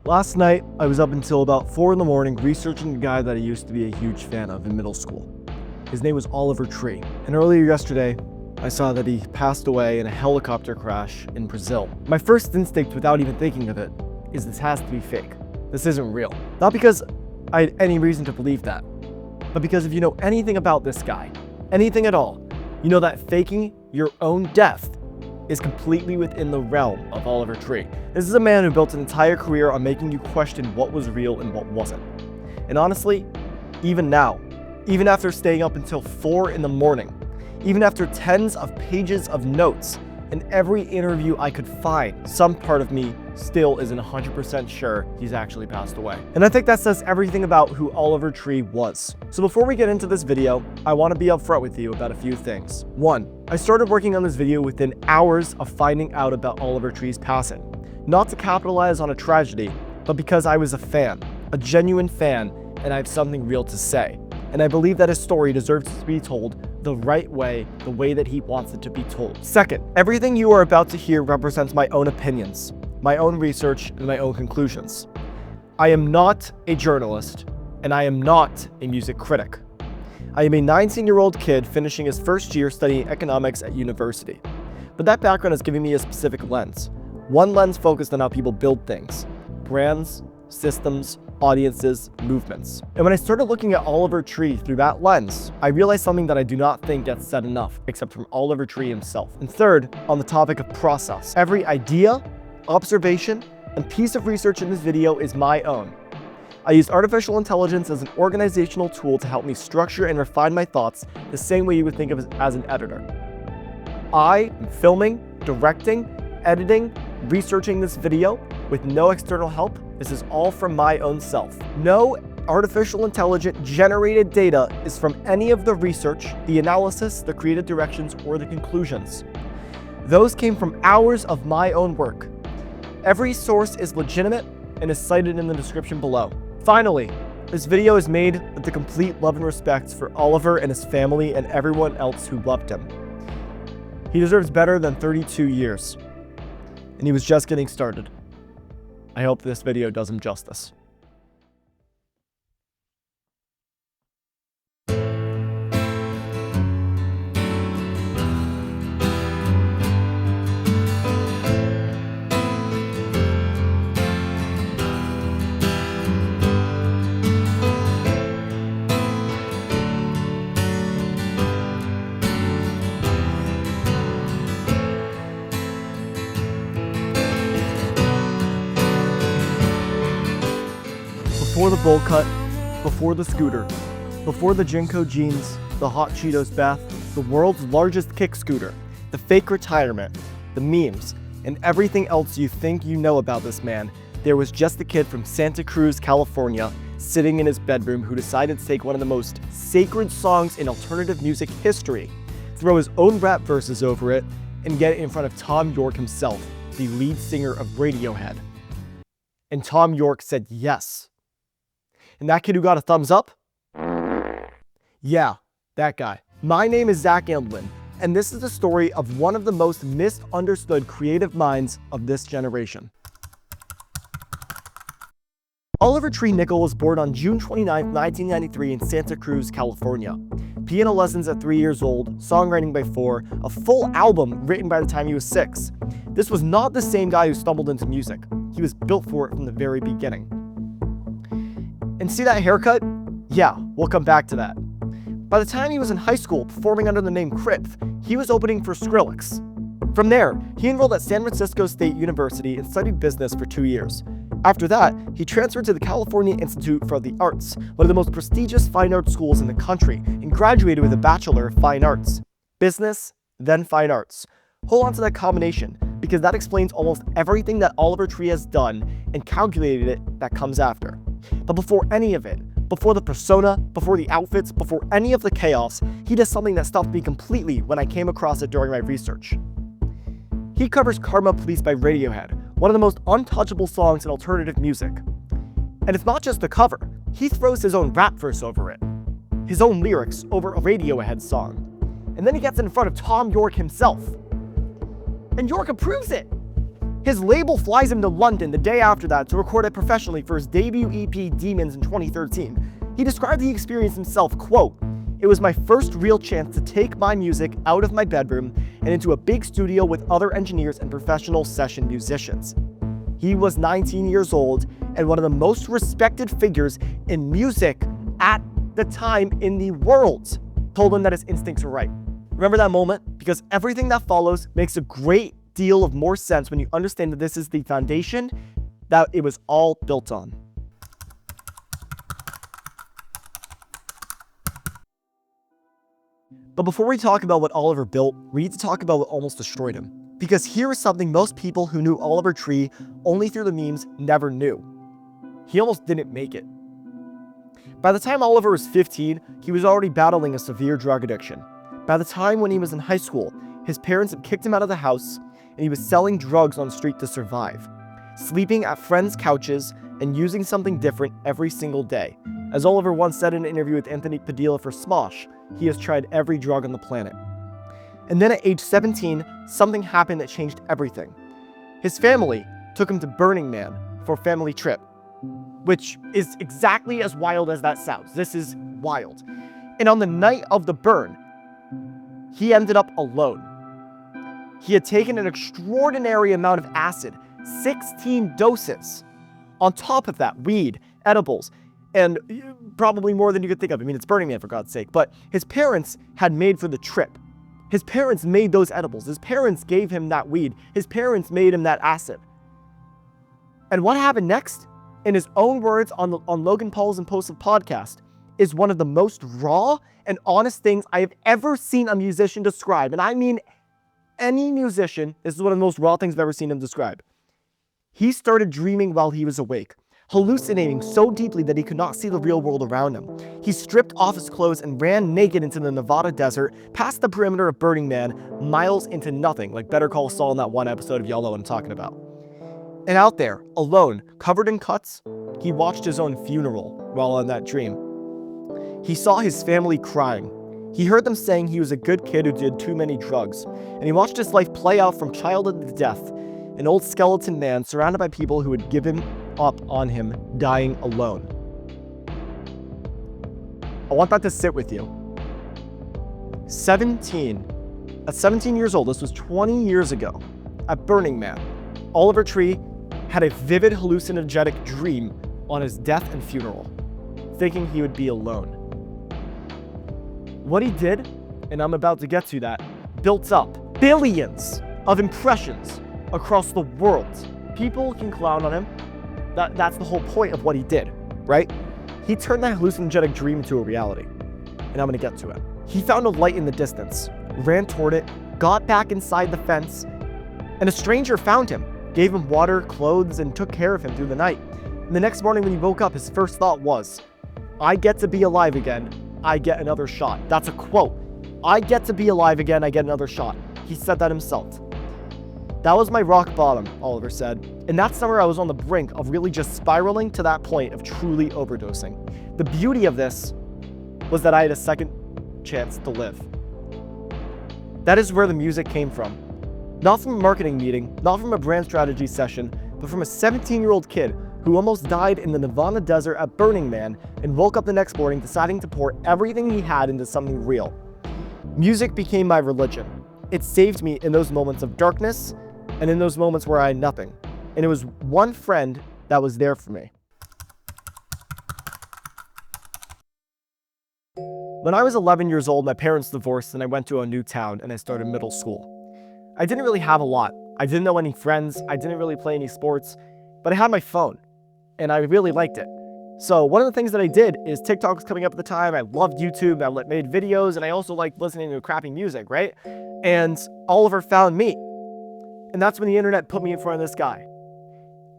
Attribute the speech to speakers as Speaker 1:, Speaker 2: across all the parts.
Speaker 1: Last night, I was up until about 4 in the morning researching a guy that I used to be a huge fan of in middle school. His name was Oliver Tree, and earlier yesterday, I saw that he passed away in a helicopter crash in Brazil. My first instinct, without even thinking of it, is this has to be fake. This isn't real. Not because I had any reason to believe that, but because if you know anything about this guy, anything at all, you know that faking your own death is completely within the realm of Oliver Tree. This is a man who built an entire career on making you question what was real and what wasn't. And honestly, even now, even after staying up until 4 in the morning, even after tens of pages of notes and every interview I could find, some part of me still isn't 100% sure he's actually passed away. And I think that says everything about who Oliver Tree was. So before we get into this video, I want to be upfront with you about a few things. 1, I started working on this video within hours of finding out about Oliver Tree's passing. Not to capitalize on a tragedy, but because I was a fan, a genuine fan, and I have something real to say. And I believe that his story deserves to be told the right way, the way that he wants it to be told. 2nd, everything you are about to hear represents my own opinions, my own research, and my own conclusions. I am not a journalist, and I am not a music critic. I am a 19-year-old kid finishing his first year studying economics at university. But that background is giving me a specific lens. One lens focused on how people build things, brands, systems, audiences, movements. And when I started looking at Oliver Tree through that lens, I realized something that I do not think gets said enough, except from Oliver Tree himself. And 3rd, on the topic of process. Every idea, observation, and piece of research in this video is my own. I used artificial intelligence as an organizational tool to help me structure and refine my thoughts the same way you would think of it as an editor. I am filming, directing, editing, researching this video with no external help. This is all from my own self. No artificial intelligent generated data is from any of the research, the analysis, the creative directions, or the conclusions. Those came from hours of my own work. Every source is legitimate and is cited in the description below. Finally, this video is made with the complete love and respect for Oliver and his family and everyone else who loved him. He deserves better than 32 years, and he was just getting started. I hope this video does him justice. Before the bowl cut, before the scooter, before the Jinko jeans, the hot Cheetos bath, the world's largest kick scooter, the fake retirement, the memes, and everything else you think you know about this man, there was just a kid from Santa Cruz, California, sitting in his bedroom who decided to take one of the most sacred songs in alternative music history, throw his own rap verses over it, and get it in front of Tom York himself, the lead singer of Radiohead. And Tom York said yes. And that kid who got a thumbs up? Yeah, that guy. My name is Zach Andelin, and this is the story of one of the most misunderstood creative minds of this generation. Oliver Tree Nickel was born on June 29, 1993 in Santa Cruz, California. Piano lessons at 3 years old, songwriting by 4, a full album written by the time he was 6. This was not the same guy who stumbled into music. He was built for it from the very beginning. And see that haircut? Yeah, we'll come back to that. By the time he was in high school, performing under the name Kripf, he was opening for Skrillex. From there, he enrolled at San Francisco State University and studied business for 2 years. After that, he transferred to the California Institute for the Arts, one of the most prestigious fine arts schools in the country, and graduated with a Bachelor of Fine Arts. Business, then Fine Arts. Hold on to that combination, because that explains almost everything that Oliver Tree has done and calculated it that comes after. But before any of it, before the persona, before the outfits, before any of the chaos, he does something that stumped me completely when I came across it during my research. He covers Karma Police by Radiohead, one of the most untouchable songs in alternative music. And it's not just a cover, he throws his own rap verse over it, his own lyrics over a Radiohead song. And then he gets in front of Tom York himself. And York approves it. His label flies him to London the day after that to record it professionally for his debut EP, Demons, in 2013. He described the experience himself, quote, "It was my first real chance to take my music out of my bedroom and into a big studio with other engineers and professional session musicians." He was 19 years old and one of the most respected figures in music at the time in the world. Told him that his instincts were right. Remember that moment? Because everything that follows makes a great deal of more sense when you understand that this is the foundation that it was all built on. But before we talk about what Oliver built, we need to talk about what almost destroyed him. Because here is something most people who knew Oliver Tree only through the memes never knew. He almost didn't make it. By the time Oliver was 15, he was already battling a severe drug addiction. By the time when he was in high school, his parents had kicked him out of the house, and he was selling drugs on the street to survive, sleeping at friends' couches and using something different every single day. As Oliver once said in an interview with Anthony Padilla for Smosh, he has tried every drug on the planet. And then at age 17, something happened that changed everything. His family took him to Burning Man for a family trip, which is exactly as wild as that sounds. This is wild. And on the night of the burn, he ended up alone. He had taken an extraordinary amount of acid, 16 doses. On top of that, weed, edibles, and probably more than you could think of. I mean, it's Burning Man, for God's sake. But his parents had made for the trip. His parents made those edibles. His parents gave him that weed. His parents made him that acid. And what happened next, in his own words on Logan Paul's Impulsive podcast, is one of the most raw and honest things I have ever seen a musician describe. And I mean any musician, this is one of the most raw things I've ever seen him describe. He started dreaming while he was awake, hallucinating so deeply that he could not see the real world around him. He stripped off his clothes and ran naked into the Nevada desert, past the perimeter of Burning Man, miles into nothing, like Better Call Saul in that one episode of y'all know what I'm talking about. And out there, alone, covered in cuts, he watched his own funeral while on that dream. He saw his family crying. He heard them saying he was a good kid who did too many drugs, and he watched his life play out from childhood to death, an old skeleton man surrounded by people who had given up on him, dying alone. I want that to sit with you. 17. At 17 years old, this was 20 years ago, at Burning Man, Oliver Tree had a vivid hallucinogenic dream on his death and funeral, thinking he would be alone. What he did, and I'm about to get to that, built up billions of impressions across the world. People can clown on him. That's the whole point of what he did, right? He turned that hallucinogenic dream into a reality, and I'm gonna get to it. He found a light in the distance, ran toward it, got back inside the fence, and a stranger found him, gave him water, clothes, and took care of him through the night. And the next morning when he woke up, his first thought was, I get to be alive again, I get another shot. That's a quote. I get to be alive again, I get another shot. He said that himself. That was my rock bottom, Oliver said. And that summer I was on the brink of really just spiraling to that point of truly overdosing. The beauty of this was that I had a second chance to live. That is where the music came from. Not from a marketing meeting, not from a brand strategy session, but from a 17-year-old kid who almost died in the Nevada desert at Burning Man and woke up the next morning deciding to pour everything he had into something real. Music became my religion. It saved me in those moments of darkness and in those moments where I had nothing. And it was one friend that was there for me. When I was 11 years old, my parents divorced and I went to a new town and I started middle school. I didn't really have a lot. I didn't know any friends. I didn't really play any sports, but I had my phone and I really liked it. So one of the things that I did is TikTok was coming up at the time. I loved YouTube. I made videos and I also liked listening to crappy music, right? And Oliver found me. And that's when the internet put me in front of this guy.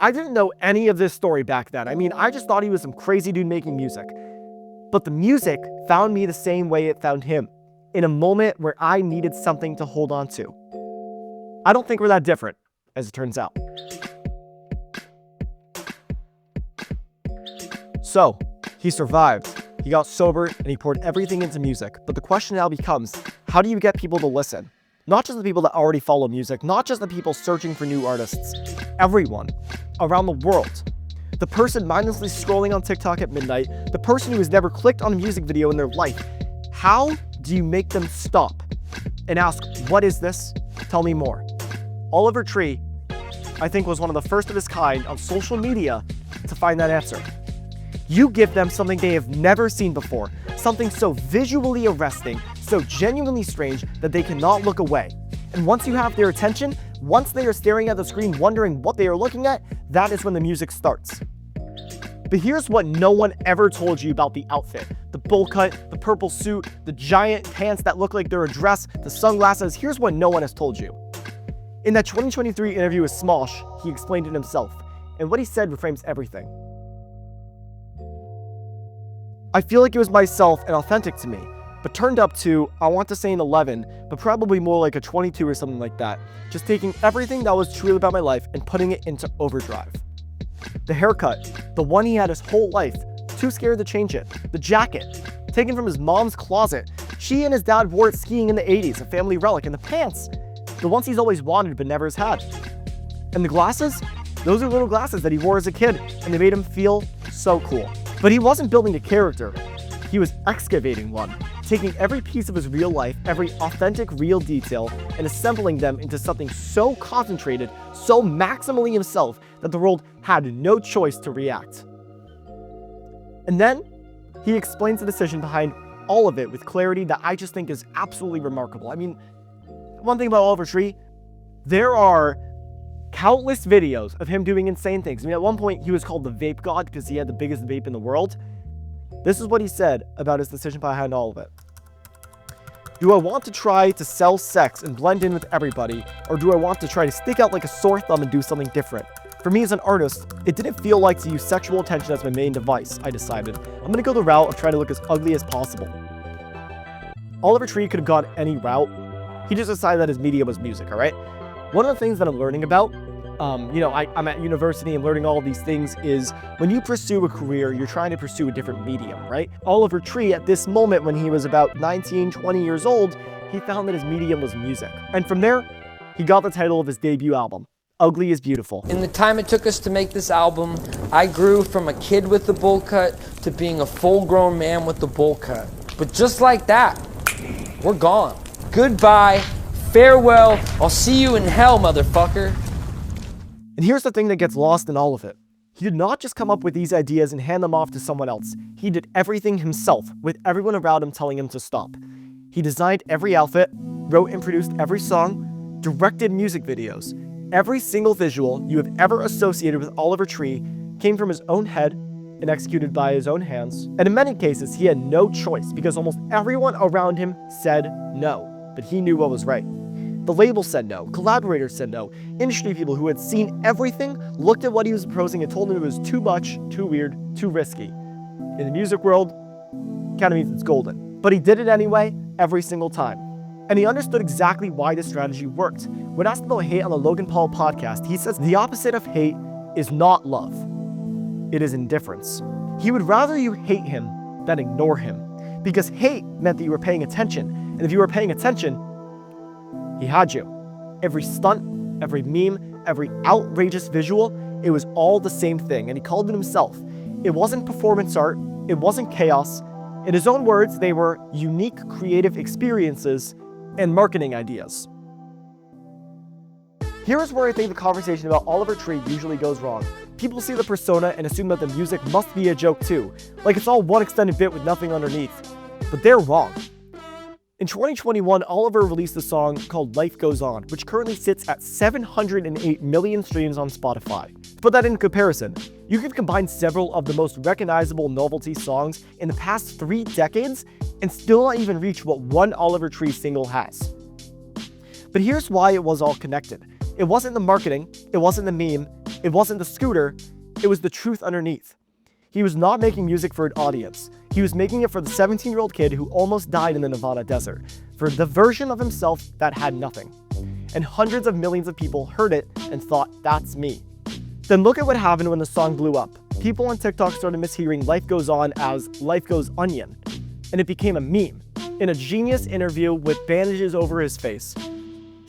Speaker 1: I didn't know any of this story back then. I mean, I just thought he was some crazy dude making music. But the music found me the same way it found him, in a moment where I needed something to hold on to. I don't think we're that different, as it turns out. So, he survived, he got sober, and he poured everything into music. But the question now becomes, how do you get people to listen? Not just the people that already follow music, not just the people searching for new artists, everyone around the world. The person mindlessly scrolling on TikTok at midnight, the person who has never clicked on a music video in their life. How do you make them stop and ask, what is this? Tell me more. Oliver Tree, I think, was one of the first of his kind on social media to find that answer. You give them something they have never seen before, something so visually arresting, so genuinely strange that they cannot look away. And once you have their attention, once they are staring at the screen wondering what they are looking at, that is when the music starts. But here's what no one ever told you about the outfit. The bowl cut, the purple suit, the giant pants that look like they're a dress, the sunglasses. Here's what no one has told you. In that 2023 interview with Smosh, he explained it himself, and what he said reframes everything. I feel like it was myself and authentic to me, but turned up to, I want to say an 11, but probably more like a 22 or something like that. Just taking everything that was true about my life and putting it into overdrive. The haircut, the one he had his whole life, too scared to change it. The jacket, taken from his mom's closet. She and his dad wore it skiing in the 80s, a family relic. And the pants, the ones he's always wanted but never has had. And the glasses, those are little glasses that he wore as a kid, and they made him feel so cool. But he wasn't building a character, he was excavating one, taking every piece of his real life, every authentic real detail, and assembling them into something so concentrated, so maximally himself, that the world had no choice to react. And then, he explains the decision behind all of it with clarity that I just think is absolutely remarkable. I mean, one thing about Oliver Tree, there are countless videos of him doing insane things. I mean, at one point, he was called the vape god because he had the biggest vape in the world. This is what he said about his decision behind all of it. Do I want to try to sell sex and blend in with everybody, or do I want to try to stick out like a sore thumb and do something different? For me as an artist, it didn't feel like to use sexual attention as my main device. I decided, I'm gonna go the route of trying to look as ugly as possible. Oliver Tree could have gone any route. He just decided that his media was music, all right? One of the things that I'm learning about, I'm at university and learning all of these things, is when you pursue a career, you're trying to pursue a different medium, right? Oliver Tree, at this moment when he was about 19, 20 years old, he found that his medium was music. And from there, he got the title of his debut album, Ugly is Beautiful.
Speaker 2: In the time it took us to make this album, I grew from a kid with the bowl cut to being a full-grown man with the bowl cut. But just like that, we're gone. Goodbye, farewell, I'll see you in hell, motherfucker.
Speaker 1: And here's the thing that gets lost in all of it. He did not just come up with these ideas and hand them off to someone else. He did everything himself, with everyone around him telling him to stop. He designed every outfit, wrote and produced every song, directed music videos. Every single visual you have ever associated with Oliver Tree came from his own head and executed by his own hands. And in many cases, he had no choice because almost everyone around him said no, but he knew what was right. The label said no, collaborators said no, industry people who had seen everything looked at what he was proposing and told him it was too much, too weird, too risky. In the music world, kind of means it's golden. But he did it anyway, every single time. And he understood exactly why this strategy worked. When asked about hate on the Logan Paul podcast, he says the opposite of hate is not love. It is indifference. He would rather you hate him than ignore him, because hate meant that you were paying attention. And if you were paying attention, he had you. Every stunt, every meme, every outrageous visual, it was all the same thing, and he called it himself. It wasn't performance art, it wasn't chaos. In his own words, they were unique creative experiences and marketing ideas. Here is where I think the conversation about Oliver Tree usually goes wrong. People see the persona and assume that the music must be a joke too, like it's all one extended bit with nothing underneath. But they're wrong. In 2021, Oliver released a song called Life Goes On, which currently sits at 708 million streams on Spotify. To put that in comparison, you could combine several of the most recognizable novelty songs in the past 3 decades and still not even reach what one Oliver Tree single has. But here's why it was all connected. It wasn't the marketing, it wasn't the meme, it wasn't the scooter, it was the truth underneath. He was not making music for an audience. He was making it for the 17-year-old kid who almost died in the Nevada desert, for the version of himself that had nothing. And hundreds of millions of people heard it and thought, that's me. Then look at what happened when the song blew up. People on TikTok started mishearing Life Goes On as Life Goes Onion, and it became a meme. In a genius interview with bandages over his face,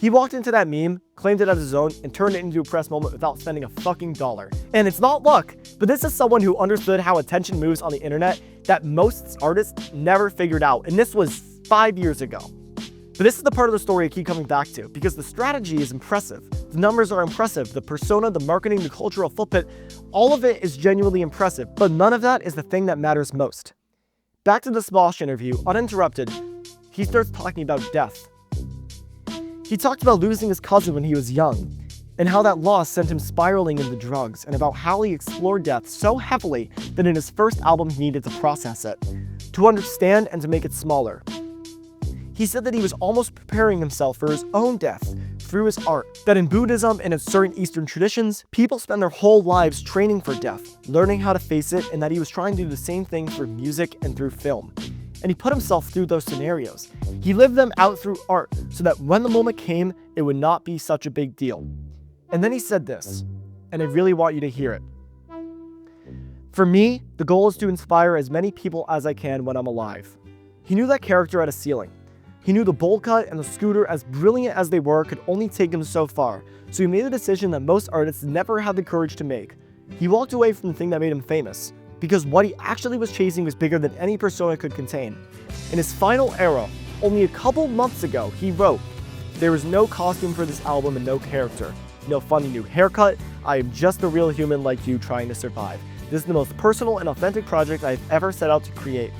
Speaker 1: He walked into that meme, claimed it as his own, and turned it into a press moment without spending a fucking dollar. And it's not luck, but this is someone who understood how attention moves on the internet that most artists never figured out, and this was 5 years ago. But this is the part of the story I keep coming back to, because the strategy is impressive. The numbers are impressive, the persona, the marketing, the cultural footprint, all of it is genuinely impressive, but none of that is the thing that matters most. Back to the Smosh interview, uninterrupted, he starts talking about death. He talked about losing his cousin when he was young, and how that loss sent him spiraling into drugs, and about how he explored death so heavily that in his first album he needed to process it, to understand and to make it smaller. He said that he was almost preparing himself for his own death through his art. That in Buddhism and in certain Eastern traditions, people spend their whole lives training for death, learning how to face it, and that he was trying to do the same thing through music and through film. And he put himself through those scenarios. He lived them out through art so that when the moment came, it would not be such a big deal. And then he said this, and I really want you to hear it. For me, the goal is to inspire as many people as I can when I'm alive. He knew that character had a ceiling. He knew the bowl cut and the scooter, as brilliant as they were, could only take him so far, so he made a decision that most artists never had the courage to make. He walked away from the thing that made him famous, because what he actually was chasing was bigger than any persona could contain. In his final era, only a couple months ago, he wrote, "There is no costume for this album and no character. No funny new haircut. I am just a real human like you trying to survive. This is the most personal and authentic project I've ever set out to create.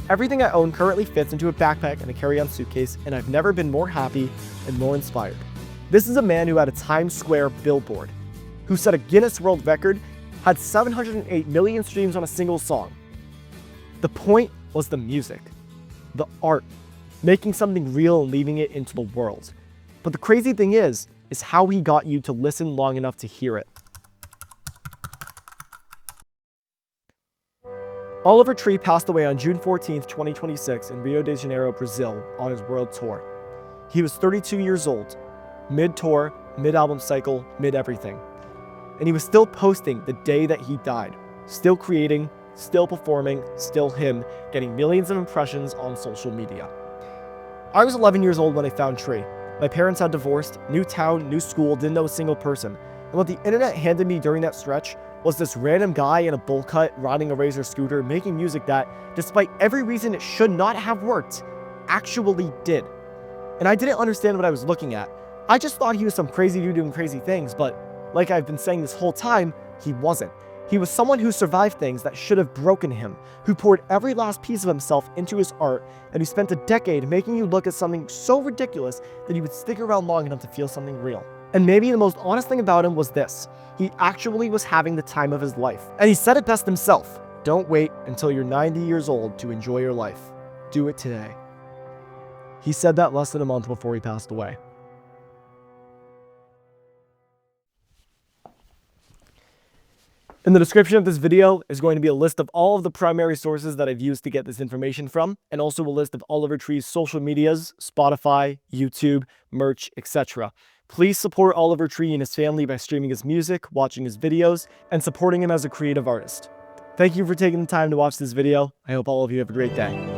Speaker 1: Everything I own currently fits into a backpack and a carry-on suitcase, and I've never been more happy and more inspired." This is a man who had a Times Square billboard, who set a Guinness World Record, had 708 million streams on a single song. The point was the music, the art, making something real and leaving it into the world. But the crazy thing is how he got you to listen long enough to hear it. Oliver Tree passed away on June 14th, 2026 in Rio de Janeiro, Brazil, on his world tour. He was 32 years old, mid-tour, mid-album cycle, mid-everything. And he was still posting the day that he died, still creating, still performing, still him, getting millions of impressions on social media. I was 11 years old when I found Tree. My parents had divorced, new town, new school, didn't know a single person. And what the internet handed me during that stretch was this random guy in a bowl cut, riding a Razor scooter, making music that, despite every reason it should not have worked, actually did. And I didn't understand what I was looking at. I just thought he was some crazy dude doing crazy things, but like I've been saying this whole time, he wasn't. He was someone who survived things that should have broken him, who poured every last piece of himself into his art, and who spent a decade making you look at something so ridiculous that you would stick around long enough to feel something real. And maybe the most honest thing about him was this: he actually was having the time of his life. And he said it best himself: don't wait until you're 90 years old to enjoy your life. Do it today. He said that less than a month before he passed away. In the description of this video is going to be a list of all of the primary sources that I've used to get this information from, and also a list of Oliver Tree's social medias, Spotify, YouTube, merch, etc. Please support Oliver Tree and his family by streaming his music, watching his videos, and supporting him as a creative artist. Thank you for taking the time to watch this video. I hope all of you have a great day.